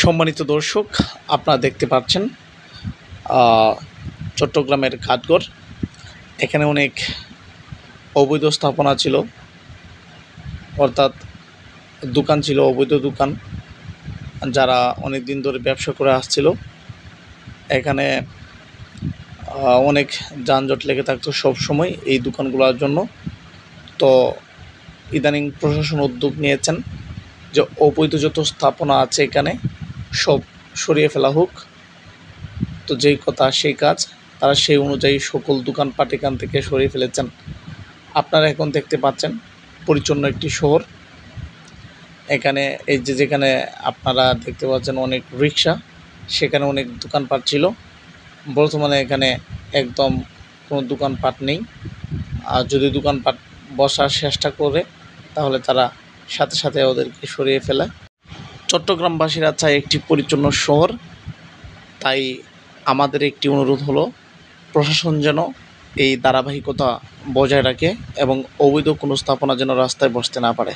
সম্মানিত দর্শক, আপনারা দেখতে পাচ্ছেন চট্টগ্রামের ঘাটগড়। এখানে অনেক অবৈধ স্থাপনা ছিল, অর্থাৎ দোকান ছিল, অবৈধ দোকান, যারা অনেক দিন ধরে ব্যবসা করে আসছিল। এখানে অনেক যানজট লেগে থাকতো সব সময় এই দোকানগুলোর জন্য। তো ইদানিং প্রশাসন উদ্যোগ নিয়েছেন যে অবৈধ যত স্থাপনা আছে এখানে সব সরিয়ে ফেলা হোক। তো যেই কথা সেই কাজ, তারা সেই অনুযায়ী সকল দোকানপাট এখান থেকে সরিয়ে ফেলেছেন। আপনারা এখন দেখতে পাচ্ছেন পরিচ্ছন্ন একটি শহর। এখানে এই যেখানে আপনারা দেখতে পাচ্ছেন অনেক রিক্সা, সেখানে অনেক দোকানপাট ছিল। বর্তমানে এখানে একদম কোনো দোকানপাট নেই। আর যদি দোকানপাট বসার চেষ্টা করে তাহলে তারা সাথে সাথে ওদেরকে সরিয়ে ফেলে। চট্টগ্রামবাসীরা চায় একটি পরিচ্ছন্ন শহর। তাই আমাদের একটি অনুরোধ হলো, প্রশাসন যেন এই ধারাবাহিকতা বজায় রাখে এবং অবৈধ কোনো স্থাপনা যেন রাস্তায় বসতে না পারে।